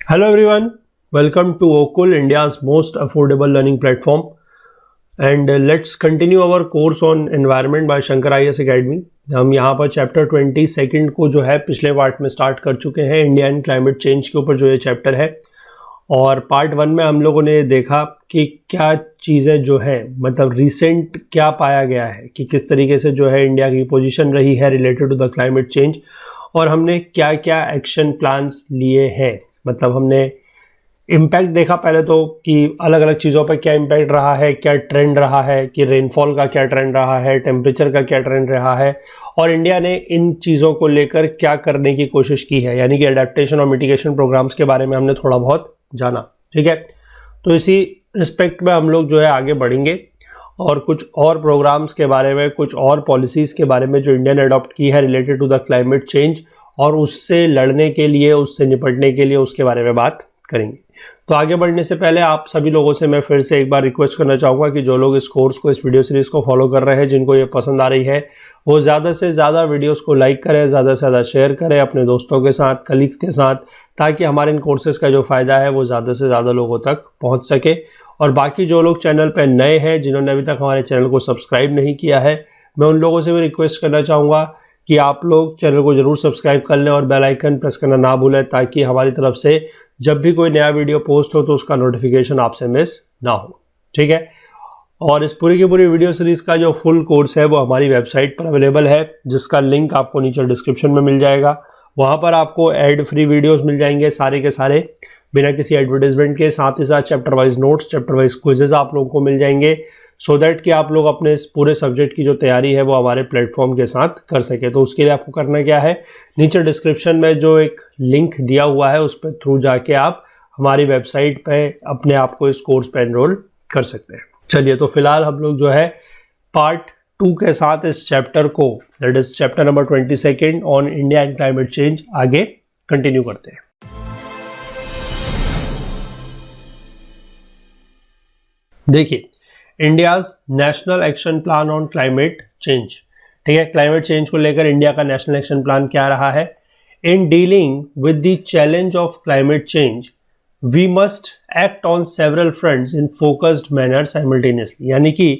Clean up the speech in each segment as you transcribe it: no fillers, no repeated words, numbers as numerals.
Hello everyone, welcome to Okul, India's most affordable learning platform. And let's continue our course on environment by Shankar IAS Academy. हम यहाँ पर chapter 22 को जो है पिछले part में स्टार्ट कर चुके हैं, इंडिया एंड क्लाइमेट चेंज के ऊपर जो ये चैप्टर है। और पार्ट 1 में हम लोगों ने देखा कि क्या चीज़ें जो है मतलब रिसेंट क्या पाया गया है कि किस तरीके से जो है इंडिया की पोजीशन रही है related to the climate change, और हमने क्या क्या एक्शन प्लान्स लिए हैं। मतलब हमने इम्पैक्ट देखा पहले तो कि अलग अलग चीज़ों पर क्या इम्पैक्ट रहा है, क्या ट्रेंड रहा है, कि रेनफॉल का क्या ट्रेंड रहा है, टेम्परेचर का क्या ट्रेंड रहा है, और इंडिया ने इन चीज़ों को लेकर क्या करने की कोशिश की है, यानी कि एडेप्टेशन और मिटिगेशन प्रोग्राम्स के बारे में हमने थोड़ा बहुत जाना। ठीक है, तो इसी रिस्पेक्ट में हम लोग जो है आगे बढ़ेंगे और कुछ और प्रोग्राम्स के बारे में, कुछ और पॉलिसीज़ के बारे में जो इंडिया ने अडॉप्ट की है related to the climate change और उससे लड़ने के लिए, उससे निपटने के लिए, उसके बारे में बात करेंगे। तो आगे बढ़ने से पहले आप सभी लोगों से मैं फिर से एक बार रिक्वेस्ट करना चाहूँगा कि जो लोग इस कोर्स को, इस वीडियो सीरीज़ को फॉलो कर रहे हैं, जिनको ये पसंद आ रही है, वो ज़्यादा से ज़्यादा वीडियोस को लाइक करें, ज़्यादा से ज़्यादा शेयर करें अपने दोस्तों के साथ, कलीग्स के साथ, ताकि हमारे इन कोर्सेज़ का जो फ़ायदा है वो ज़्यादा से ज़्यादा लोगों तक पहुँच सके। और बाकी जो लोग चैनल पर नए हैं, जिन्होंने अभी तक हमारे चैनल को सब्सक्राइब नहीं किया है, मैं उन लोगों से भी रिक्वेस्ट करना चाहूँगा कि आप लोग चैनल को ज़रूर सब्सक्राइब कर लें और बेल आइकन प्रेस करना ना भूलें, ताकि हमारी तरफ से जब भी कोई नया वीडियो पोस्ट हो तो उसका नोटिफिकेशन आपसे मिस ना हो। ठीक है, और इस पूरी की पूरी वीडियो सीरीज़ का जो फुल कोर्स है वो हमारी वेबसाइट पर अवेलेबल है, जिसका लिंक आपको नीचे डिस्क्रिप्शन में मिल जाएगा। वहाँ पर आपको एड फ्री वीडियोस मिल जाएंगे सारे के सारे, बिना किसी एडवर्टाइजमेंट के। साथ ही साथ chapter wise notes, chapter wise quizzes आप लोगों को मिल जाएंगे, सो दैट कि आप लोग अपने इस पूरे सब्जेक्ट की जो तैयारी है वो हमारे प्लेटफॉर्म के साथ कर सके। तो उसके लिए आपको करना क्या है, नीचे डिस्क्रिप्शन में जो एक लिंक दिया हुआ है उस पर थ्रू जाके आप हमारी वेबसाइट पे अपने आप को इस कोर्स पे एनरोल कर सकते हैं। चलिए, तो फिलहाल हम लोग जो है पार्ट 2 के साथ इस चैप्टर को, that is chapter number 22 on India and climate change, आगे कंटिन्यू करते हैं। देखिए, India's national action plan on climate change. ठीक है, क्लाइमेट चेंज को लेकर इंडिया का नेशनल एक्शन प्लान क्या रहा है। In dealing with the challenge of climate change we must act on several fronts in focused manner simultaneously. यानी कि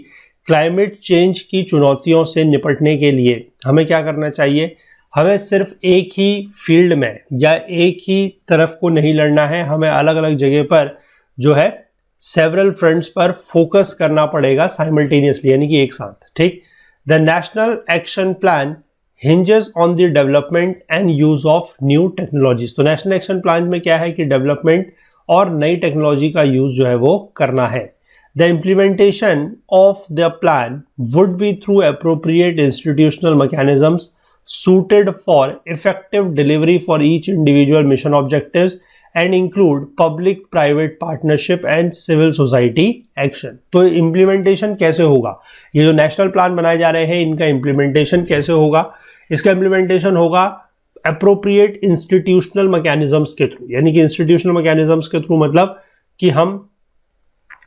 क्लाइमेट चेंज की चुनौतियों से निपटने के लिए हमें क्या करना चाहिए, हमें सिर्फ एक ही फील्ड में या एक ही तरफ को नहीं लड़ना है, हमें अलग अलग जगह पर जो है सेवरल फ्रंट्स पर फोकस करना पड़ेगा साइमल्टेनियसली, यानी कि एक साथ। ठीक, the national action plan hinges on the development and use of new technologies। तो नेशनल एक्शन प्लान में क्या है कि डेवलपमेंट और नई टेक्नोलॉजी का यूज जो है वो करना है। The implementation of the plan would be through appropriate institutional mechanisms suited for effective delivery for each individual mission objectives and include public private partnership and civil society action। तो implementation कैसे होगा, ये जो नेशनल प्लान बनाए जा रहे हैं इनका इम्प्लीमेंटेशन कैसे होगा, इसका इम्प्लीमेंटेशन होगा अप्रोप्रिएट इंस्टीट्यूशनल मैकेनिज्म्स के थ्रू। यानी कि इंस्टीट्यूशनल मैकेनिज्म्स के थ्रू मतलब कि हम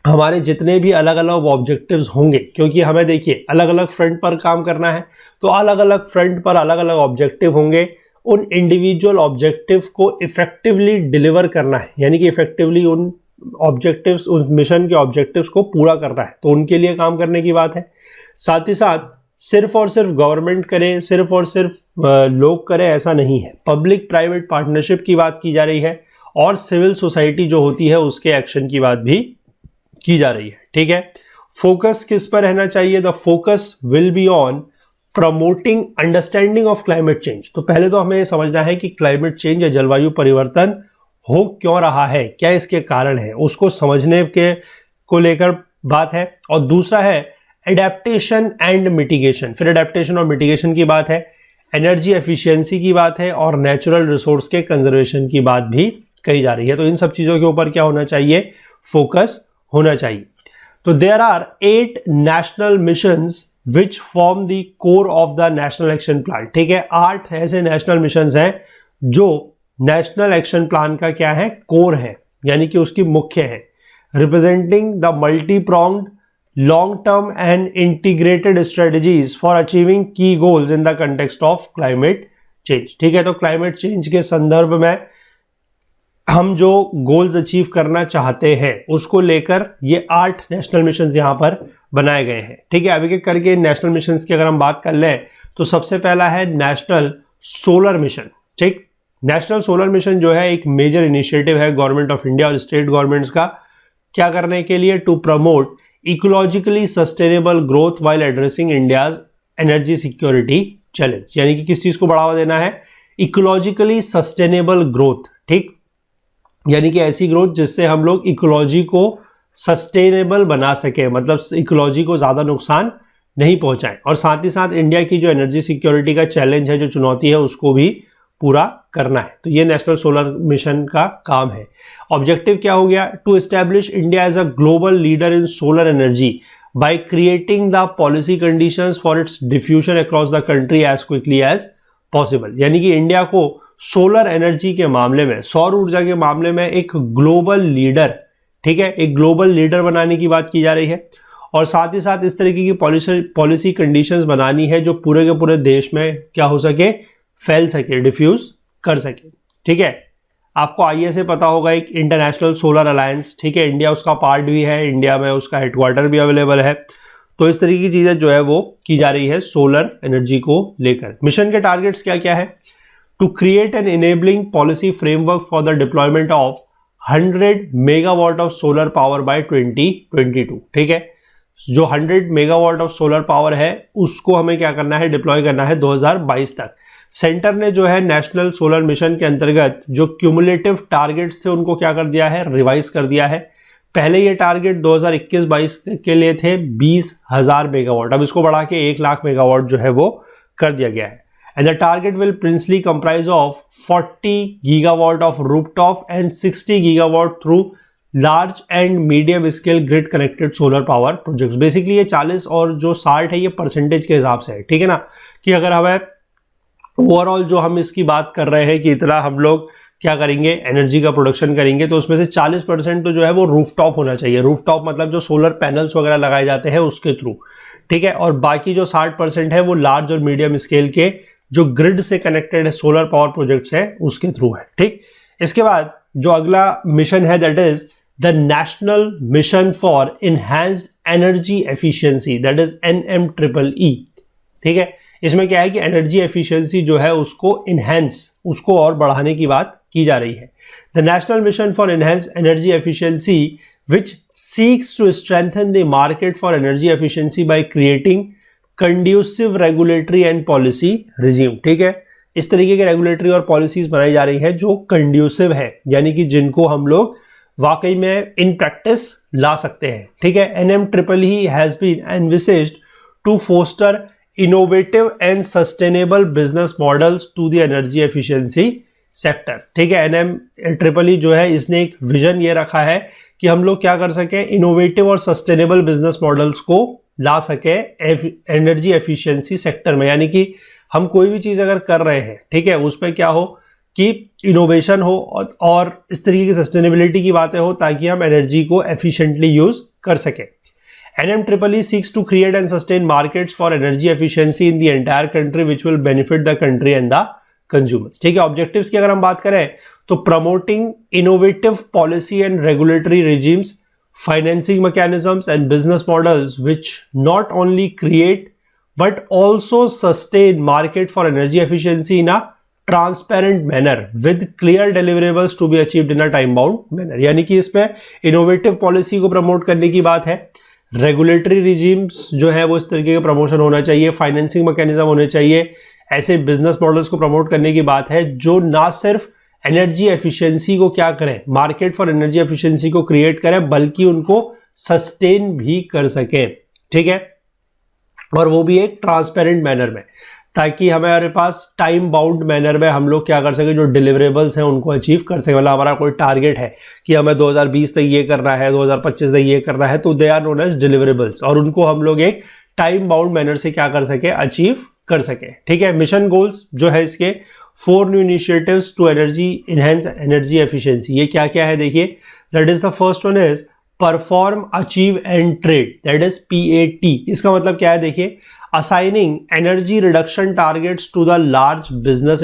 हमारे जितने भी अलग अलग ऑब्जेक्टिव्स होंगे, क्योंकि हमें देखिए अलग अलग फ्रंट पर काम करना है, तो अलग अलग फ्रंट पर अलग अलग ऑब्जेक्टिव होंगे, उन इंडिविजुअल ऑब्जेक्टिव को इफेक्टिवली डिलीवर करना है, यानी कि इफेक्टिवली उन ऑब्जेक्टिव्स, उन मिशन के ऑब्जेक्टिव्स को पूरा करना है, तो उनके लिए काम करने की बात है। साथ ही साथ सिर्फ और सिर्फ गवर्नमेंट करे, सिर्फ और सिर्फ लोग करें, ऐसा नहीं है। पब्लिक प्राइवेट पार्टनरशिप की बात की जा रही है और सिविल सोसाइटी जो होती है उसके एक्शन की बात भी की जा रही है। ठीक है, फोकस किस पर रहना चाहिए, the focus will be on promoting understanding of climate change. तो पहले तो हमें ये समझना है कि क्लाइमेट चेंज या जलवायु परिवर्तन हो क्यों रहा है, क्या इसके कारण है, उसको समझने के को लेकर बात है। और दूसरा है एडेप्टेशन एंड मिटिगेशन। फिर एडेप्टेशन और मिटिगेशन की बात है, एनर्जी एफिशिएंसी की बात है और नेचुरल रिसोर्स के कंजर्वेशन की बात भी कही जा रही है। तो इन सब चीजों के ऊपर क्या होना चाहिए, फोकस होना चाहिए। तो there are 8 national missions which form the core of the national action plan. ठीक है, 8 ऐसे नेशनल मिशंस हैं जो नेशनल एक्शन प्लान का क्या है, कोर है, यानी कि उसकी मुख्य है। Representing the multi pronged long term and integrated strategies for achieving की goals in the context of climate change. ठीक है, तो क्लाइमेट चेंज के संदर्भ में हम जो गोल्स अचीव करना चाहते हैं उसको लेकर ये 8 नेशनल मिशन यहाँ पर बनाए गए हैं। ठीक है, अभी के करके नेशनल मिशन की अगर हम बात कर लें तो सबसे पहला है नेशनल सोलर मिशन। ठीक, नेशनल सोलर मिशन जो है एक मेजर इनिशिएटिव है गवर्नमेंट ऑफ इंडिया और स्टेट गवर्नमेंट्स का, क्या करने के लिए, to promote ecologically sustainable growth while addressing India's energy security challenge. यानी कि किस चीज को बढ़ावा देना है, इकोलॉजिकली सस्टेनेबल ग्रोथ। ठीक, यानी कि ऐसी ग्रोथ जिससे हम लोग इकोलॉजी को सस्टेनेबल बना सके, मतलब इकोलॉजी को ज्यादा नुकसान नहीं पहुंचाएं, और साथ ही साथ इंडिया की जो एनर्जी सिक्योरिटी का चैलेंज है, जो चुनौती है, उसको भी पूरा करना है। तो ये नेशनल सोलर मिशन का काम है। ऑब्जेक्टिव क्या हो गया, to establish India as a global leader in solar energy by creating the policy conditions for its diffusion across the country as quickly as possible. यानी कि इंडिया को सोलर एनर्जी के मामले में, सौर ऊर्जा के मामले में एक ग्लोबल लीडर, ठीक है, एक ग्लोबल लीडर बनाने की बात की जा रही है, और साथ ही साथ इस तरीके की पॉलिसी कंडीशंस बनानी है जो पूरे के पूरे देश में क्या हो सके, फैल सके, डिफ्यूज कर सके। ठीक है, आपको आईए से पता होगा एक इंटरनेशनल सोलर अलायंस, ठीक है, इंडिया उसका पार्ट भी है, इंडिया में उसका हेडक्वार्टर भी अवेलेबल है। तो इस तरीके की चीजें जो है वो की जा रही है सोलर एनर्जी को लेकर। मिशन के टारगेट्स क्या क्या है, to create an enabling policy framework for the deployment of 100 megawatt of solar power by 2022। ठीक है, जो 100 मेगावाट ऑफ सोलर पावर है उसको हमें क्या करना है, डिप्लॉय करना है 2022 तक। सेंटर ने जो है नेशनल सोलर मिशन के अंतर्गत जो क्यूमुलेटिव टारगेट्स थे उनको क्या कर दिया है, रिवाइज कर दिया है। पहले ये टारगेट 2021-22 के लिए थे 20,000 मेगावाट, अब इसको बढ़ा के 1 लाख मेगावाट जो है वो कर दिया गया है। And the target will princely comprise of 40 gigawatt of rooftop and 60 gigawatt through large and medium scale grid connected solar power projects. Basically ये 40 और जो 60 है ये परसेंटेज के हिसाब से है। ठीक है ना, कि अगर हमें ओवरऑल जो हम इसकी बात कर रहे हैं कि इतना हम लोग क्या करेंगे, एनर्जी का प्रोडक्शन करेंगे, तो उसमें से 40% तो जो है वो रूफटॉप होना चाहिए। रूफटॉप मतलब जो सोलर पैनल्स वगैरह लगाए जाते हैं उसके थ्रू। ठीक है, और बाकी जो 60% है वो लार्ज और मीडियम स्केल के जो ग्रिड से कनेक्टेड है सोलर पावर प्रोजेक्ट्स है उसके थ्रू है। ठीक, इसके बाद जो अगला मिशन है that is the national mission for enhanced energy efficiency, that is NMEEE। ठीक है, इसमें क्या है कि एनर्जी एफिशिएंसी जो है उसको इनहैंस, उसको और बढ़ाने की बात की जा रही है। The national mission for enhanced energy efficiency which seeks to strengthen the market for energy efficiency by creating conducive regulatory and policy regime। ठीक है, इस तरीके के रेगुलेटरी और पॉलिसीज बनाई जा रही है जो कंड्यूसिव है, यानी कि जिनको हम लोग वाकई में इन प्रैक्टिस ला सकते हैं। ठीक है, NMEEE has been envisaged to foster innovative and sustainable business models to the energy efficiency sector। ठीक है, NMEEE जो है इसने एक विजन ये रखा है कि हम लोग क्या कर सके, इनोवेटिव और सस्टेनेबल बिजनेस मॉडल्स को ला सके एनर्जी एफिशिएंसी सेक्टर में। यानी कि हम कोई भी चीज अगर कर रहे हैं, ठीक है, उस पर क्या हो कि इनोवेशन हो और इस तरीके की सस्टेनेबिलिटी की बातें हो ताकि हम एनर्जी को एफिशिएंटली यूज कर सके। NMEEE seeks to create and sustain markets for energy efficiency in the entire country which will benefit the country and the consumers। ठीक है, ऑब्जेक्टिव्स की अगर हम बात करें तो promoting innovative policy and regulatory regimes, financing mechanisms and business models which not only create but also sustain market for energy efficiency in a transparent manner with clear deliverables to be achieved in a time bound manner। यानी कि इसमें innovative policy को promote करने की बात है, regulatory regimes जो है वो इस तरीके का प्रमोशन होना चाहिए, फाइनेंसिंग मैकेनिज्म होने चाहिए, ऐसे बिजनेस मॉडल्स को प्रमोट करने की बात है जो ना सिर्फ एनर्जी एफिशिएंसी को क्या करें, मार्केट फॉर एनर्जी एफिशिएंसी को क्रिएट करें, बल्कि उनको सस्टेन भी कर सके। ठीक है, और वो भी एक ट्रांसपेरेंट मैनर में, ताकि हमारे पास टाइम बाउंड मैनर में हम लोग क्या कर सके, जो डिलीवरेबल्स हैं उनको अचीव कर सके। मतलब हमारा कोई टारगेट है कि हमें 2020 तक ये करना है, 2025 तक ये करना है, तो they are known as deliverables, और उनको हम लोग एक टाइम बाउंड मैनर से क्या कर सके, अचीव कर सके। ठीक है, मिशन गोल्स जो है इसके 4 new initiatives to energy enhance energy efficiency. ये क्या क्या है देखिए, that is the first one is perform achieve and trade, that is PAT। इसका मतलब क्या है देखिए, assigning energy reduction targets to the large energy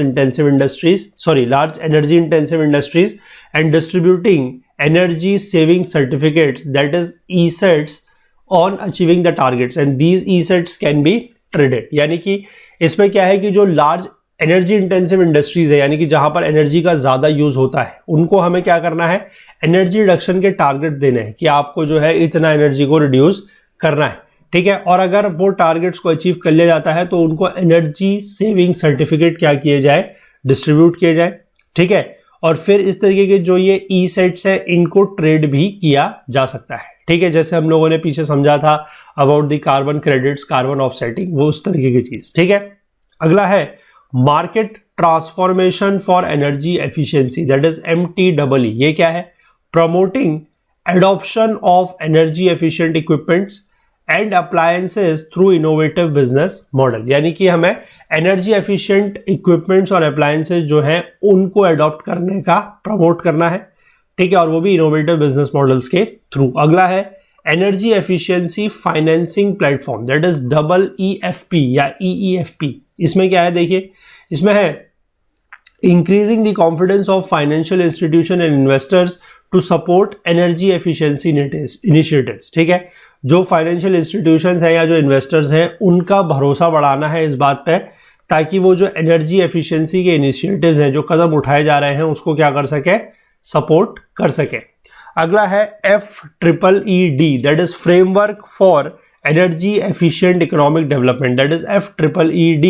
intensive industries and distributing energy saving certificates, that is ESETs, on achieving the targets, and these ESETs can be traded। यानी कि इसमें क्या है कि जो लार्ज एनर्जी इंटेंसिव इंडस्ट्रीज है, यानी कि जहां पर एनर्जी का ज्यादा यूज होता है, उनको हमें क्या करना है, एनर्जी रिडक्शन के टारगेट देने हैं कि आपको जो है इतना एनर्जी को रिड्यूस करना है, ठीक है। और अगर वो टारगेट्स को अचीव कर लिया जाता है तो उनको एनर्जी सेविंग सर्टिफिकेट क्या किए जाए, डिस्ट्रीब्यूट किए जाए, ठीक है। और फिर इस तरीके के जो ये ई सेट्स है इनको ट्रेड भी किया जा सकता है, ठीक है। जैसे हम लोगों ने पीछे समझा था about the carbon credits, carbon offsetting, वो उस तरीके की चीज, ठीक है। अगला है market transformation for energy efficiency, that is MTEE। ये क्या है, promoting adoption of energy efficient equipments and appliances through innovative business model. यानी कि हमें एनर्जी एफिशिएंट इक्विपमेंट्स और अप्लायंसेस जो हैं उनको अडॉप्ट करने का प्रमोट करना है, ठीक है, और वो भी इनोवेटिव बिजनेस मॉडल्स के थ्रू। अगला है energy efficiency financing platform, that is EEFP या EEFP। इसमें क्या है, देखिए इसमें है increasing the confidence of financial institution and investors to support energy efficiency initiatives, ठीक है। जो फाइनेंशियल इंस्टीट्यूशंस हैं या जो इन्वेस्टर्स हैं उनका भरोसा बढ़ाना है इस बात पे, ताकि वो जो एनर्जी एफिशिएंसी के इनिशिएटिव्स हैं, जो कदम उठाए जा रहे हैं, उसको क्या कर सके, सपोर्ट कर सके। अगला है FEED, that is framework for energy efficient economic development, that is FEED।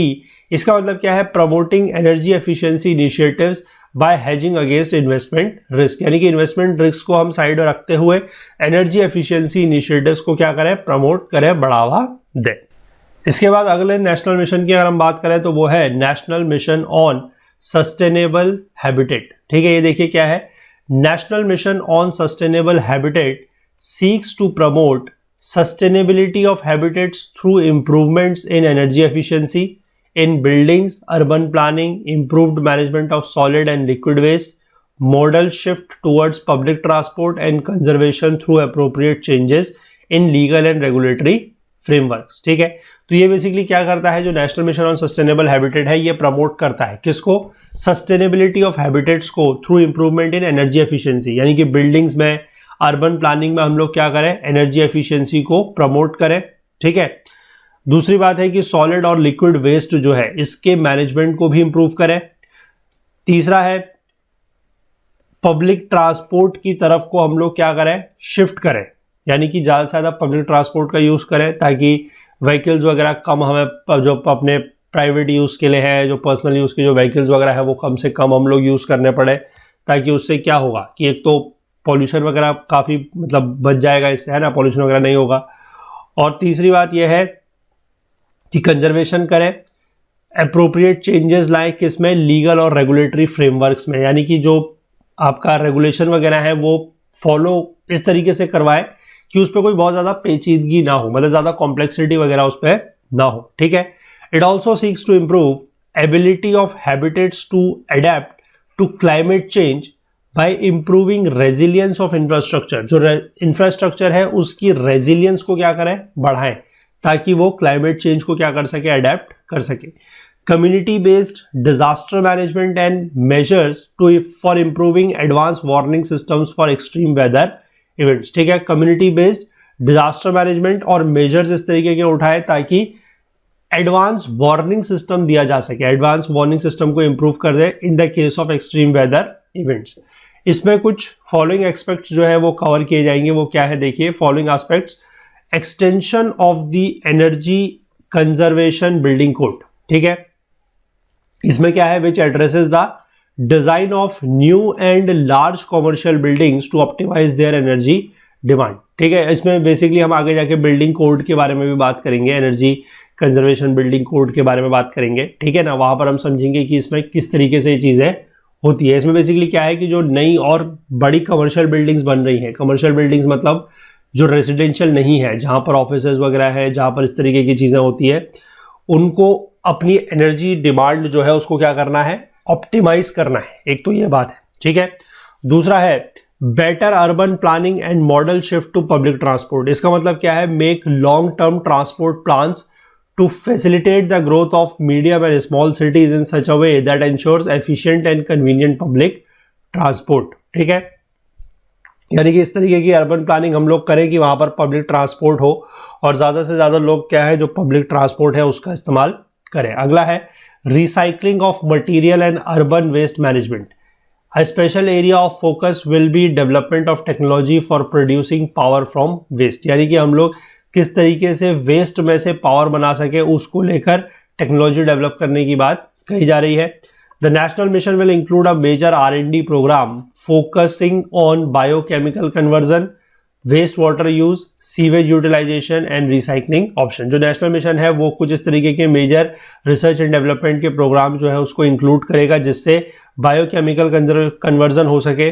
इसका मतलब क्या है, promoting energy efficiency initiatives by hedging against investment risk. यानी कि इन्वेस्टमेंट रिस्क को हम साइड में रखते हुए एनर्जी एफिशिएंसी इनिशिएटिव्स को क्या करें, प्रमोट करें, बढ़ावा दें। इसके बाद अगले नेशनल मिशन की अगर हम बात करें तो वो है national mission on sustainable habitat, ठीक है। ये देखिए क्या है, national mission on sustainable habitat seeks to promote sustainability of habitats through improvements in energy efficiency in buildings, urban planning, improved management of solid and liquid waste, modal shift towards public transport and conservation through appropriate changes in legal and regulatory frameworks, ठीक है। तो ये basically क्या करता है, जो national mission on sustainable habitat है, ये प्रमोट करता है किसको, सस्टेनेबिलिटी ऑफ हैबिटेट्स को through improvement in energy efficiency. यानी कि बिल्डिंग्स में, अर्बन प्लानिंग में हम लोग क्या करें, एनर्जी एफिशिएंसी को प्रमोट करें, ठीक है। दूसरी बात है कि सॉलिड और लिक्विड वेस्ट जो है इसके मैनेजमेंट को भी इंप्रूव करें। तीसरा है पब्लिक ट्रांसपोर्ट की तरफ को हम लोग क्या करें, शिफ्ट करें, यानी कि ज़्यादा से ज़्यादा पब्लिक ट्रांसपोर्ट का यूज़ करें, ताकि व्हीकल्स वगैरह कम, हमें जो अपने प्राइवेट यूज़ के लिए है, जो पर्सनल यूज़ के जो व्हीकल्स वगैरह है वो कम से कम हम लोग यूज़ करने पड़े, ताकि उससे क्या होगा कि एक तो पॉल्यूशन वगैरह काफ़ी मतलब बच जाएगा इससे, है ना, पॉल्यूशन वगैरह नहीं होगा। और तीसरी बात यह है कि कंजर्वेशन करें, अप्रोप्रिएट चेंजेस लाए किसमें, लीगल और रेगुलेटरी फ्रेमवर्क्स में। यानी कि जो आपका रेगुलेशन वगैरह है वो फॉलो इस तरीके से करवाए कि उस पर कोई बहुत ज़्यादा पेचीदगी ना हो, मतलब ज़्यादा कॉम्प्लेक्सिटी वगैरह उस पर ना हो, ठीक है। It also seeks to improve ability of habitats to adapt to climate change by improving resilience of infrastructure. जो इंफ्रास्ट्रक्चर है उसकी रेजिलियंस को क्या करें, बढ़ाएं, ताकि वो क्लाइमेट चेंज को क्या कर सके, अडेप्ट कर सके। Community based disaster management and measures to for improving advance warning systems for extreme weather events, ठीक है। कम्युनिटी बेस्ड डिजास्टर मैनेजमेंट और मेजर्स इस तरीके के उठाए ताकि एडवांस वार्निंग सिस्टम दिया जा सके, एडवांस वार्निंग सिस्टम को इंप्रूव कर दे in the case of extreme weather events. इसमें कुछ फॉलोइंग एस्पेक्ट्स जो है वो कवर किए जाएंगे। वो क्या है, देखिए following aspects, extension of the energy conservation building code, ठीक है। इसमें क्या है, which addresses the design of new and large commercial buildings to optimise their energy demand, ठीक है। इसमें बेसिकली हम आगे जाके बिल्डिंग कोड के बारे में भी बात करेंगे, एनर्जी कंजर्वेशन बिल्डिंग कोड के बारे में बात करेंगे, ठीक है ना। वहां पर हम समझेंगे कि इसमें किस तरीके से ये चीजें होती है। इसमें बेसिकली क्या है कि जो नई और बड़ी कमर्शियल बिल्डिंग्स बन रही हैं, कमर्शियल बिल्डिंग्स मतलब जो रेजिडेंशियल नहीं है, जहां पर ऑफिसेज वगैरह है, जहां पर इस तरीके की चीजें होती है, उनको अपनी एनर्जी डिमांड जो है उसको क्या करना है, ऑप्टिमाइज करना है। एक तो ये बात है, ठीक है। दूसरा है better urban planning and model shift to public transport. इसका मतलब क्या है, make long term transport plans to facilitate the growth of medium and small cities in such a way that ensures efficient and convenient public transport, ठीक है, यानी कि इस तरीके की अर्बन प्लानिंग हम लोग करें कि वहां पर पब्लिक ट्रांसपोर्ट हो और ज्यादा से ज्यादा लोग क्या है जो पब्लिक ट्रांसपोर्ट है उसका इस्तेमाल करें। अगला है recycling of material and urban waste management. A special area of focus will be development of technology for producing power from waste, यानी कि हम लोग किस तरीके से वेस्ट में से पावर बना सके उसको लेकर टेक्नोलॉजी डेवलप करने की बात कही जा रही है। The national mission will include a major R&D program focusing on biochemical conversion, waste water use, sewage utilization and recycling option. जो नेशनल मिशन है वो कुछ इस तरीके के मेजर रिसर्च एंड डेवलपमेंट के प्रोग्राम जो है उसको इंक्लूड करेगा जिससे बायोकेमिकल कन्वर्जन हो सके,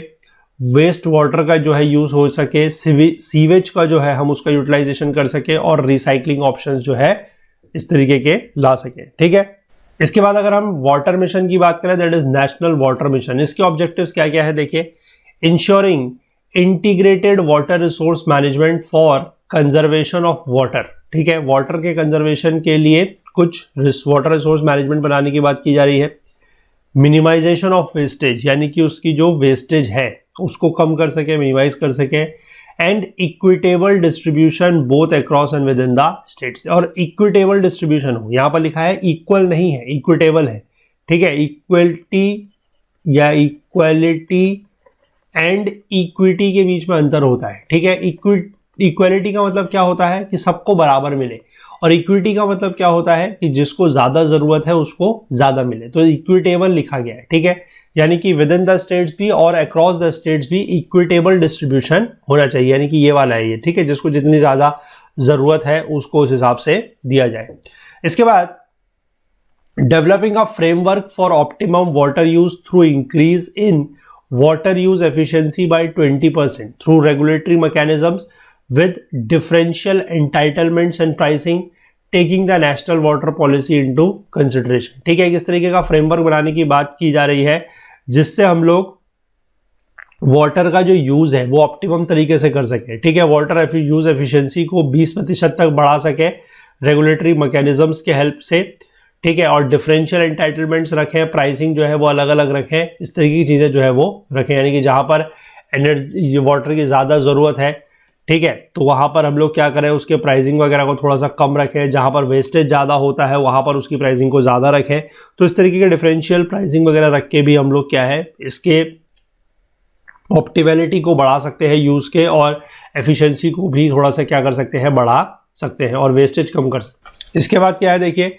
वेस्ट वाटर का जो है यूज हो सके, सीवेज का जो है हम उसका यूटिलाइजेशन कर सके और रिसाइकलिंग ऑप्शंस जो है इस तरीके के ला सके। ठीक है, इसके बाद अगर हम वाटर मिशन की बात करें that is national water mission. इसके ऑब्जेक्टिव्स क्या क्या है देखिए, ensuring integrated water resource management for conservation of water. ठीक है, वाटर के कंजर्वेशन के लिए कुछ वाटर रिसोर्स मैनेजमेंट बनाने की बात की जा रही है। मिनिमाइजेशन ऑफ वेस्टेज, यानी कि उसकी जो वेस्टेज है उसको कम कर सके, मिनिमाइज कर सके। And equitable distribution both across and with in the states. और इक्विटेबल डिस्ट्रीब्यूशन हो, यहां पर लिखा है इक्वल नहीं है, इक्विटेबल है। ठीक है, इक्वलिटी या इक्वालिटी एंड इक्विटी के बीच में अंतर होता है। ठीक है, इक्वालिटी का मतलब क्या होता है कि सबको बराबर मिले और इक्विटी का मतलब क्या होता है कि जिसको ज्यादा जरूरत है उसको ज्यादा मिले, तो इक्विटेबल लिखा गया है। ठीक है, यानी कि विद इन द स्टेट्स भी और अक्रॉस द स्टेट्स भी इक्विटेबल डिस्ट्रीब्यूशन होना चाहिए, यानी कि ये वाला है ये। ठीक है, जिसको जितनी ज्यादा जरूरत है उसको उस हिसाब से दिया जाए। इसके बाद developing a framework for optimum water use through increase in water use efficiency by 20% through regulatory mechanisms with differential entitlements and pricing taking the national water policy into consideration। ठीक है, किस तरीके का फ्रेमवर्क बनाने की बात की जा रही है जिससे हम लोग वाटर का जो यूज है वो ऑप्टिमम तरीके से कर सके। ठीक है, वाटर यूज एफिशिएंसी को 20% तक बढ़ा सके रेगुलेटरी मैकेनिज्म्स के हेल्प से। ठीक है, और डिफरेंशियल एंटाइटलमेंट्स रखें, प्राइसिंग जो है वो अलग अलग रखें, इस तरीके की चीज़ें जो है वो रखें, यानी कि जहाँ पर एनर्जी वाटर की ज़्यादा ज़रूरत है, ठीक है, तो वहाँ पर हम लोग क्या करें उसके प्राइसिंग वगैरह को थोड़ा सा कम रखें, जहाँ पर वेस्टेज ज़्यादा होता है वहाँ पर उसकी प्राइसिंग को ज़्यादा रखें। तो इस तरीके के डिफरेंशियल प्राइसिंग वगैरह रख के भी हम लोग क्या है इसके ऑप्टिमैलिटी को बढ़ा सकते हैं यूज़ के, और एफिशिएंसी को भी थोड़ा सा क्या कर सकते हैं, बढ़ा सकते हैं और वेस्टेज कम कर सकते हैं। इसके बाद क्या है देखिए,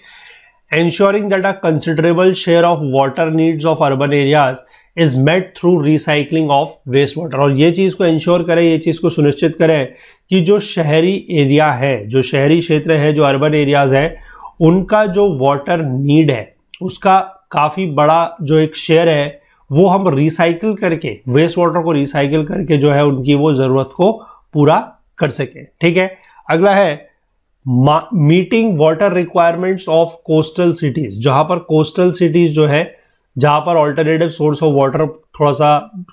ensuring that a considerable share of water needs of urban areas is met through recycling of wastewater। और ये चीज़ को इंश्योर करें, ये चीज़ को सुनिश्चित करें कि जो शहरी एरिया है, जो शहरी क्षेत्र है, जो अर्बन एरियाज है, उनका जो वाटर नीड है उसका काफ़ी बड़ा जो एक शेयर है वो हम रिसाइकिल करके, वेस्ट वाटर को रिसाइकिल करके जो है उनकी वो ज़रूरत को पूरा कर सके। ठीक है, अगला है meeting water requirements of coastal cities. जहां पर कोस्टल सिटीज जो है, जहां पर ऑल्टरनेटिव सोर्स ऑफ वाटर थोड़ा सा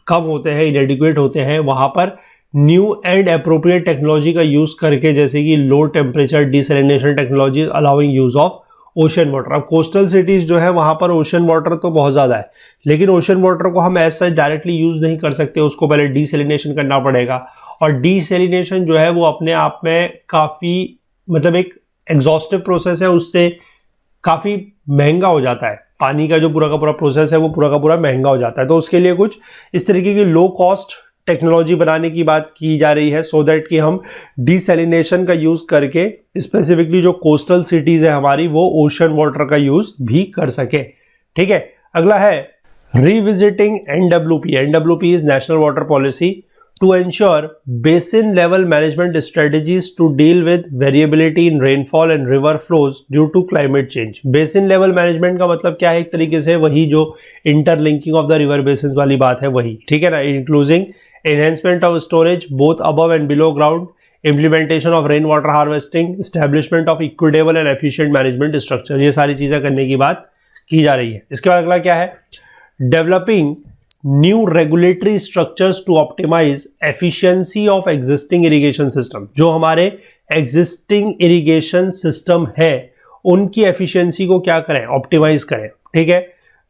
कम होते हैं, इनएडिक्वेट होते हैं, वहां पर न्यू एंड अप्रोप्रिएट टेक्नोलॉजी का यूज करके, जैसे कि low temperature desalination technology allowing use of ocean water. अब कोस्टल सिटीज जो है वहां पर ओशन वाटर तो बहुत ज्यादा है, लेकिन ओशन वाटर को हम एज सच डायरेक्टली यूज नहीं कर सकते, उसको पहले डिसैलिनेशन करना पड़ेगा। और डिसैलिनेशन जो है वो अपने आप में काफी मतलब एक एग्जॉस्टिव प्रोसेस है, उससे काफ़ी महंगा हो जाता है। पानी का जो पूरा का पूरा प्रोसेस है वो पूरा का पूरा महंगा हो जाता है। तो उसके लिए कुछ इस तरीके की लो कॉस्ट टेक्नोलॉजी बनाने की बात की जा रही है, सो दैट कि हम डिसैलिनेशन का यूज़ करके स्पेसिफिकली जो कोस्टल सिटीज़ है हमारी, वो ओशन वाटर का यूज़ भी कर सके। ठीक है, अगला है revisiting NWP। NWP is national water policy to ensure basin level management strategies to deal with variability in rainfall and river flows due to climate change। basin level management का मतलब क्या है, एक तरीके से वही जो interlinking of the river basins वाली बात है वही। ठीक है ना, including enhancement of storage both above and below ground, implementation of rain water harvesting, establishment of equitable and efficient management structure। ये सारी चीज़ें करने की बात की जा रही है। इसके बाद अगला क्या है, developing new regulatory structures to optimize efficiency of existing irrigation system। जो हमारे existing irrigation system है उनकी efficiency को क्या करें, optimize करें। ठीक है,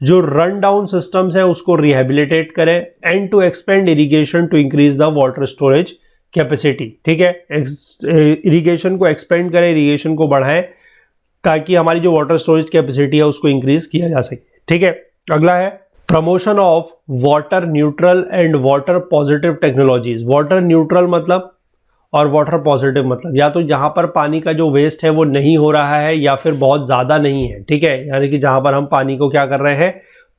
जो रन डाउन सिस्टम्स हैं उसको रिहेबिलिटेट करें, and to expand irrigation to increase the water storage capacity. ठीक है, इरिगेशन को एक्सपेंड करें, इरिगेशन को बढ़ाएं ताकि हमारी जो वाटर स्टोरेज कैपेसिटी है उसको इंक्रीज किया जा सके। ठीक है, अगला है promotion of water neutral and water positive technologies. Water neutral मतलब और वाटर पॉजिटिव मतलब या तो जहां पर पानी का जो वेस्ट है वो नहीं हो रहा है या फिर बहुत ज़्यादा नहीं है। ठीक है, यानी कि जहां पर हम पानी को क्या कर रहे हैं,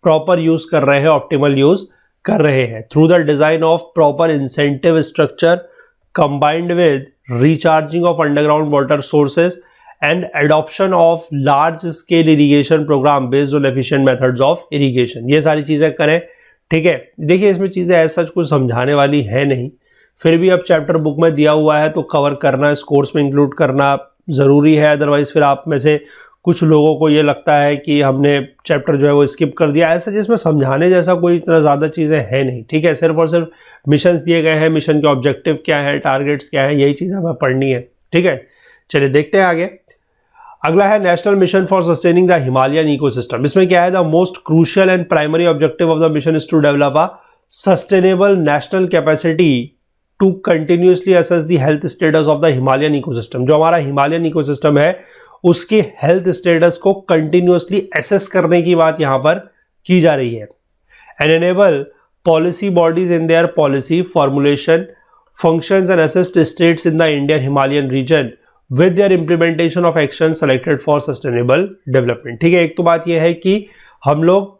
प्रॉपर यूज कर रहे हैं, ऑप्टिमल यूज कर रहे हैं through the design of proper incentive structure combined with recharging of underground water sources and adoption of large scale irrigation programme based on efficient methods of irrigation. ये सारी चीजें करें। ठीक है, देखिए इसमें चीजें ऐसा कुछ समझाने वाली है नहीं, फिर भी अब चैप्टर बुक में दिया हुआ है तो कवर करना, इस कोर्स में इंक्लूड करना ज़रूरी है। अदरवाइज फिर आप में से कुछ लोगों को ये लगता है कि हमने चैप्टर जो है वो स्किप कर दिया। ऐसा जिसमें समझाने जैसा कोई इतना ज़्यादा चीज़ें है नहीं। ठीक है, सिर्फ और सिर्फ मिशंस दिए गए हैं, मिशन के ऑब्जेक्टिव क्या है, टारगेट्स क्या है, यही चीज़ हमें पढ़नी है। ठीक है, चलिए देखते हैं आगे। अगला है national mission for sustaining the Himalayan ecosystem. इसमें क्या है, the most crucial and primary objective of the mission is to develop a sustainable national capacity to continuously assess the health status of the Himalayan ecosystem. जो हमारा Himalayan ecosystem है उसके health status को continuously assess करने की बात यहां पर की जा रही है। And enable policy bodies in their policy formulation functions and assist states in the Indian Himalayan region with their implementation of action selected for sustainable development. ठीक है, एक तो बात यह है कि हम लोग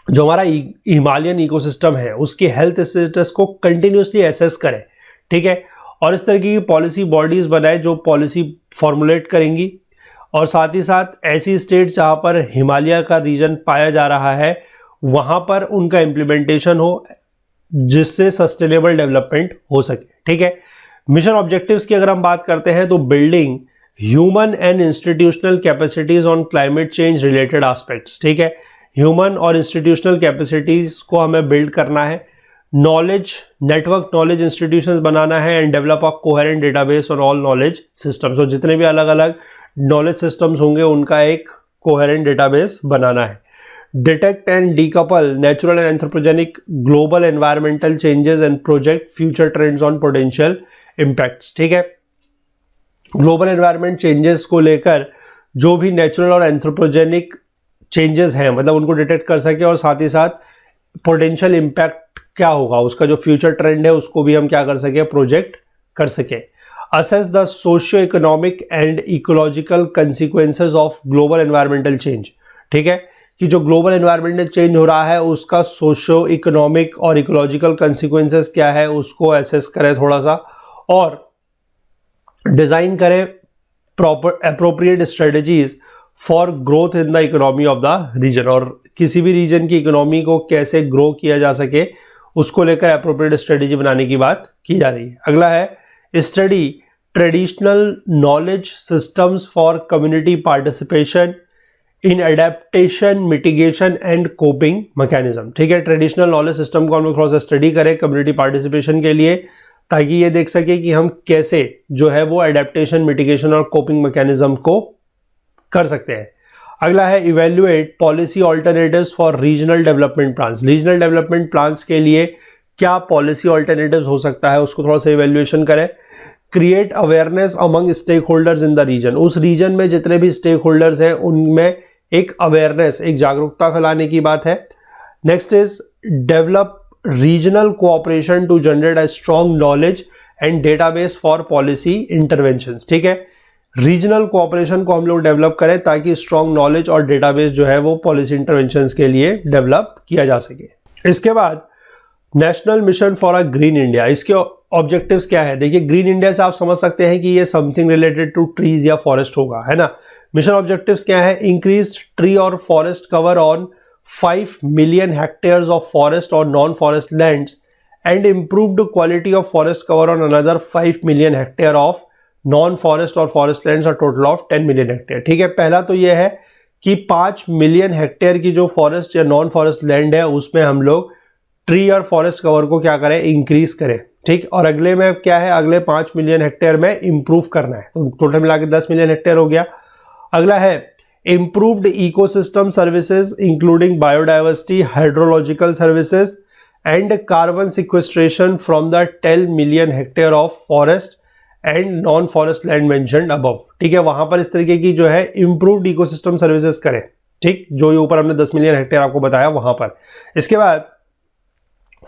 जो हमारा हिमालयन इकोसिस्टम है उसके हेल्थ स्टेटस को कंटिन्यूसली एसेस करें। ठीक है, और इस तरह की पॉलिसी बॉडीज बनाए जो पॉलिसी फॉर्मुलेट करेंगी, और साथ ही साथ ऐसी स्टेट जहां पर हिमालय का रीजन पाया जा रहा है वहां पर उनका इम्प्लीमेंटेशन हो जिससे सस्टेनेबल डेवलपमेंट हो सके। ठीक है, मिशन ऑब्जेक्टिव्स की अगर हम बात करते हैं तो building human and institutional capacities on climate change related aspects. ठीक है, ह्यूमन और इंस्टीट्यूशनल कैपेसिटीज को हमें बिल्ड करना है, नॉलेज नेटवर्क नॉलेज इंस्टीट्यूशंस बनाना है, and develop a coherent database on all knowledge systems. और जितने भी अलग अलग नॉलेज सिस्टम्स होंगे उनका एक कोहेरेंट डेटाबेस बनाना है। Detect and decouple natural and anthropogenic global environmental changes and project future trends on potential impacts. ठीक है, ग्लोबल एनवायरमेंट चेंजेस को लेकर जो भी नेचुरल और एंथ्रोपोजेनिक चेंजेस हैं मतलब उनको डिटेक्ट कर सके, और साथ ही साथ पोटेंशियल इम्पैक्ट क्या होगा उसका जो फ्यूचर ट्रेंड है उसको भी हम क्या कर सके, प्रोजेक्ट कर सके। Assess the socio economic and ecological consequences of global environmental change. ठीक है, कि जो ग्लोबल एनवायरमेंटल चेंज हो रहा है उसका सोशियो इकोनॉमिक और इकोलॉजिकल कंसिक्वेंसेस क्या है उसको असेस करें थोड़ा सा, और डिजाइन करें proper appropriate strategies for growth in the economy of the region. और किसी भी रीजन की इकोनॉमी को कैसे ग्रो किया जा सके उसको लेकर एप्रोप्रिएट स्ट्रेटजी बनाने की बात की जा रही है। अगला है study traditional knowledge systems for community participation in adaptation mitigation and coping mechanism. ठीक है, ट्रेडिशनल नॉलेज सिस्टम को हम लोग थोड़ा सा स्टडी करें कम्युनिटी पार्टिसिपेशन के लिए, ताकि ये देख सके कि हम कैसे जो है वो एडेप्टेशन मिटिगेशन और कोपिंग मैकेनिज्म को कर सकते हैं। अगला है evaluate policy alternatives for regional development plans. Regional development plans के लिए क्या पॉलिसी ऑल्टरनेटिव्स हो सकता है उसको थोड़ा सा इवेल्युएशन करें। Create awareness among stake holders in the region. उस रीजन में जितने भी स्टेक होल्डर्स हैं उनमें एक अवेयरनेस, एक जागरूकता फैलाने की बात है। Next is develop regional cooperation to generate a strong knowledge and database for policy interventions. ठीक है, रीजनल कोऑपरेशन को हम लोग डेवलप करें ताकि स्ट्रॉन्ग नॉलेज और डेटाबेस जो है वो पॉलिसी इंटरवेंशंस के लिए डेवलप किया जा सके। इसके बाद national mission for a green India. इसके ऑब्जेक्टिव्स क्या है, देखिए ग्रीन इंडिया से आप समझ सकते हैं कि ये समथिंग रिलेटेड टू ट्रीज या फॉरेस्ट होगा, है ना। मिशन ऑब्जेक्टिव्स क्या है, इंक्रीज ट्री और forest cover on 5 million hectares of forest और non forest lands and improved quality of forest cover on another 5 million hectare of non forest और forest lands और टोटल ऑफ 10 मिलियन हेक्टेयर। ठीक है, पहला तो यह है कि 5 मिलियन हेक्टेयर की जो फॉरेस्ट या नॉन फॉरेस्ट लैंड है उसमें हम लोग ट्री और फॉरेस्ट कवर को क्या करें, इंक्रीज करें। ठीक, और अगले में क्या है, अगले 5 मिलियन हेक्टेयर में इंप्रूव करना है, तो टोटल मिला के 10 मिलियन हेक्टेयर हो गया। अगला है improved ecosystem services including biodiversity, hydrological services and carbon sequestration from the 10 million hectare of forest and non-forest land mentioned above। ठीक है, वहां पर इस तरीके की जो है improved ecosystem services करें, ठीक, जो ये ऊपर हमने 10 मिलियन हेक्टेयर आपको बताया वहां पर। इसके बाद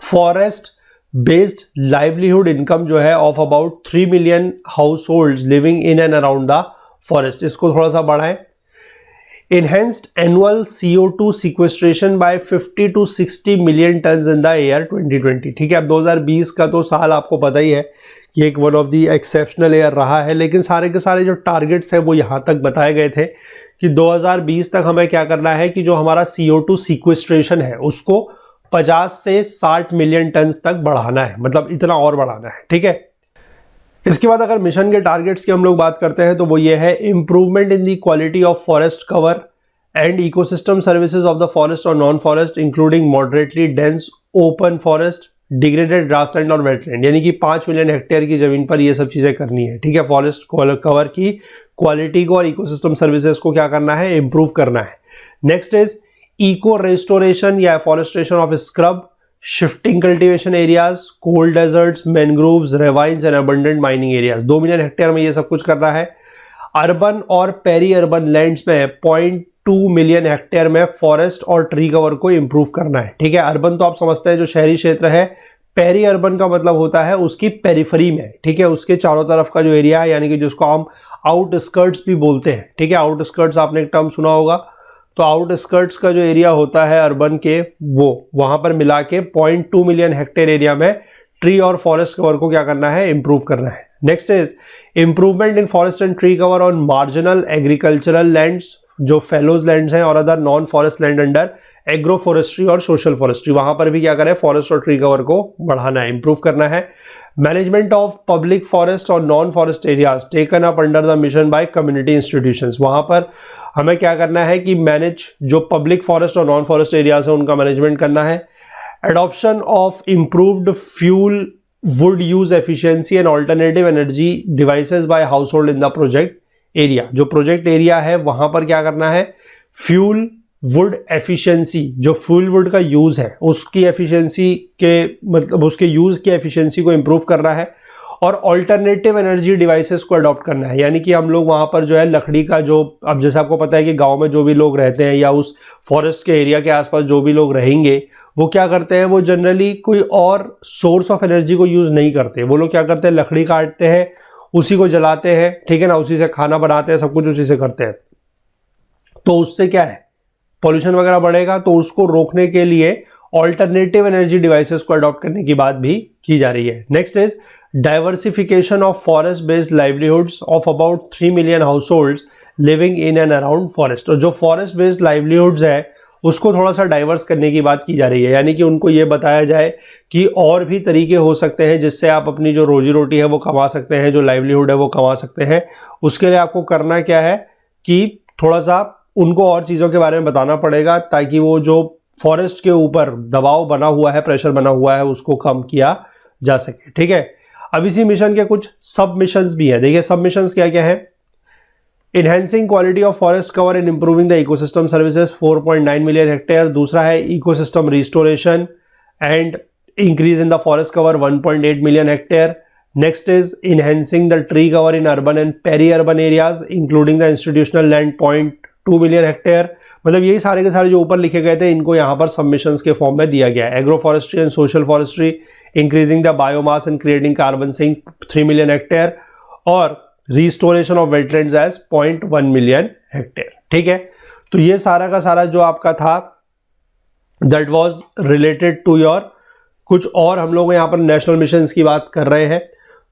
फॉरेस्ट बेस्ड लाइवलीहुड इनकम जो है of about 3 million house hold living in and around the forest, इसको थोड़ा सा बढ़ाएं। Enhanced annual CO2 sequestration by 50 to 60 million tons in the year 2020। ठीक है, अब 2020 का तो साल आपको पता ही है कि एक one of the exceptional year रहा है, लेकिन सारे के सारे जो टारगेट्स हैं वो यहाँ तक बताए गए थे कि 2020 तक हमें क्या करना है कि जो हमारा CO2 सीक्वेस्ट्रेशन है उसको 50 से 60 मिलियन टन तक बढ़ाना है, मतलब इतना और बढ़ाना है। ठीक है, इसके बाद अगर मिशन के टारगेट्स की हम लोग बात करते हैं तो वो ये है improvement in the quality of forest cover and ecosystem services of the forest और non forest including moderately dense open forest, degraded grassland और वेटलैंड, यानी कि 5 मिलियन हेक्टेयर की जमीन पर ये सब चीजें करनी है। ठीक है, फॉरेस्ट कवर की क्वालिटी को और इकोसिस्टम सर्विसेज को क्या करना है, इंप्रूव करना है। नेक्स्ट इज इको रेस्टोरेशन या forestation of scrub, shifting cultivation areas, cold deserts, mangroves, ravines and abundant mining areas. 2 million hectare में ये सब कुछ करना है। अर्बन और पेरी अर्बन लैंड्स में 0.2 मिलियन हेक्टेयर में फॉरेस्ट और ट्री कवर को इंप्रूव करना है। ठीक है, अर्बन तो आप समझते हैं जो शहरी क्षेत्र है, पेरी अर्बन का मतलब होता है उसकी पेरिफेरी में। ठीक है, उसके चारों तरफ का जो एरिया है, यानी कि जिसको हम आउटस्कर्ट्स भी बोलते हैं। ठीक है, आउटस्कर्ट्स आपने एक टर्म सुना होगा, तो आउटस्कर्ट्स का जो एरिया होता है अर्बन के, वो वहां पर मिला के 0.2 मिलियन हेक्टेयर एरिया में ट्री और फॉरेस्ट कवर को क्या करना है, इंप्रूव करना है। Next is improvement in forest and tree cover on marginal agricultural lands, जो फेलोज लैंड्स हैं और other non forest land under agro forestry और सोशल फॉरेस्ट्री, वहां पर भी क्या करें, फॉरेस्ट और ट्री कवर को बढ़ाना है, इंप्रूव करना है। मैनेजमेंट ऑफ पब्लिक फॉरेस्ट और non forest areas taken up under the mission by community institutions, वहां पर हमें क्या करना है कि मैनेज जो पब्लिक फॉरेस्ट और नॉन फॉरेस्ट एरियाज है उनका मैनेजमेंट करना है। Adoption of improved fuel wood use efficiency and alternative energy devices by house hold in the project area, जो प्रोजेक्ट एरिया है वहां पर क्या करना है, फ्यूल वुड एफिशिएंसी, जो फ्यूल वुड का यूज है उसकी एफिशिएंसी के मतलब उसके यूज की एफिशिएंसी को इंप्रूव करना है और अल्टरनेटिव एनर्जी डिवाइसेस को अडॉप्ट करना है। यानी कि हम लोग वहां पर जो है लकड़ी का जो, अब जैसे आपको पता है कि गांव में जो भी लोग रहते हैं या उस फॉरेस्ट के एरिया के आसपास जो भी लोग रहेंगे वो क्या करते हैं, वो जनरली कोई और सोर्स ऑफ एनर्जी को यूज नहीं करते। वो लोग क्या करते हैं, लकड़ी काटते हैं, उसी को जलाते हैं, ठीक है ना, उसी से खाना बनाते हैं, सब कुछ उसी से करते हैं। तो उससे क्या है, पॉल्यूशन वगैरह बढ़ेगा, तो उसको रोकने के लिए ऑल्टरनेटिव एनर्जी डिवाइसेस को अडॉप्ट करने की बात भी की जा रही है। Next is diversification of forest based livelihoods of about 3 million house holds living in and around forest. और जो फॉरेस्ट बेस्ड लाइवलीहुड्स है उसको थोड़ा सा डाइवर्स करने की बात की जा रही है, यानी कि उनको ये बताया जाए कि और भी तरीके हो सकते हैं जिससे आप अपनी जो रोजी रोटी है वो कमा सकते हैं, जो लाइवलीहुड है वो कमा सकते हैं। उसके लिए आपको करना क्या है कि थोड़ा सा उनको और चीज़ों के बारे में बताना पड़ेगा ताकि वो जो फॉरेस्ट के ऊपर दबाव बना हुआ है, प्रेशर बना हुआ है, उसको कम किया जा सके। ठीक है, अब इसी मिशन के कुछ सब मिशंस भी हैं। देखिए सब मिशंस क्या क्या है, enhancing quality of forest cover and improving the ecosystem services 4.9 million hectare. दूसरा है ecosystem restoration and increase in the forest cover 1.8 million hectare. Next is enhancing the tree cover in urban and peri urban areas including the institutional land 0.2 million hectare. मतलब यही सारे के सारे जो ऊपर लिखे गए थे इनको यहाँ पर सबमिशंस के फॉर्म में दिया गया है। Agro forestry and social forestry, increasing the biomass and creating carbon sink 3 million hectare और restoration of wetlands as 0.1 million hectare. ठीक है, तो ये सारा का सारा जो आपका था that was related to your कुछ और हम लोग यहाँ पर नेशनल मिशंस की बात कर रहे हैं।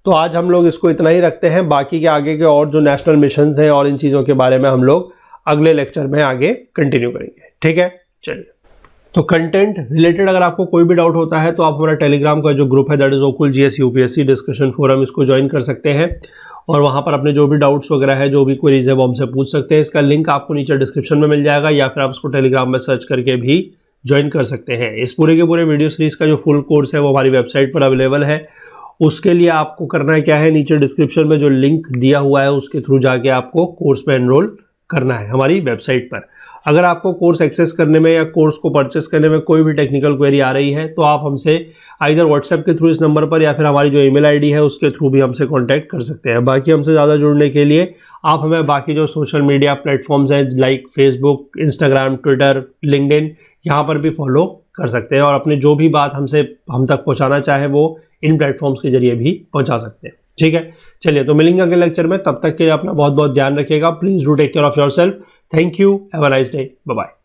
तो आज हम लोग इसको इतना ही रखते हैं, बाकी के आगे के और जो नेशनल मिशंस हैं और इन चीज़ों के बारे में हम लोग अगले लेक्चर में आगे कंटिन्यू करेंगे। ठीक है, चलिए। तो कंटेंट रिलेटेड अगर आपको कोई भी डाउट होता है तो आप हमारा टेलीग्राम का जो ग्रुप है that is Okul GS UPSC discussion forum, इसको ज्वाइन कर सकते हैं और वहाँ पर अपने जो भी डाउट्स वगैरह है, जो भी क्वेरीज है वो हमसे पूछ सकते हैं। इसका लिंक आपको नीचे डिस्क्रिप्शन में मिल जाएगा या फिर आप उसको टेलीग्राम में सर्च करके भी ज्वाइन कर सकते हैं। इस पूरे के पूरे वीडियो सीरीज का जो फुल कोर्स है वो हमारी वेबसाइट पर अवेलेबल है। उसके लिए आपको करना क्या है, नीचे डिस्क्रिप्शन में जो लिंक दिया हुआ है उसके थ्रू जाके आपको कोर्स में एनरोल करना है हमारी वेबसाइट पर। अगर आपको कोर्स एक्सेस करने में या कोर्स को परचेस करने में कोई भी टेक्निकल क्वेरी आ रही है तो आप हमसे आइदर व्हाट्सएप के थ्रू इस नंबर पर या फिर हमारी जो ईमेल आईडी है उसके थ्रू भी हमसे कांटेक्ट कर सकते हैं। बाकी हमसे ज़्यादा जुड़ने के लिए आप हमें बाकी जो सोशल मीडिया प्लेटफॉर्म्स हैं like Facebook, Instagram, Twitter, LinkedIn, यहाँ पर भी फॉलो कर सकते हैं और अपने जो भी बात हम तक पहुँचाना चाहे वो इन प्लेटफॉर्म्स के जरिए भी पहुँचा सकते हैं। ठीक है, चलिए तो मिलेंगे अगले लेक्चर में। तब तक के लिए अपना बहुत बहुत ध्यान रखिएगा। Please do take care of yourself. Thank you, have a nice day, bye bye.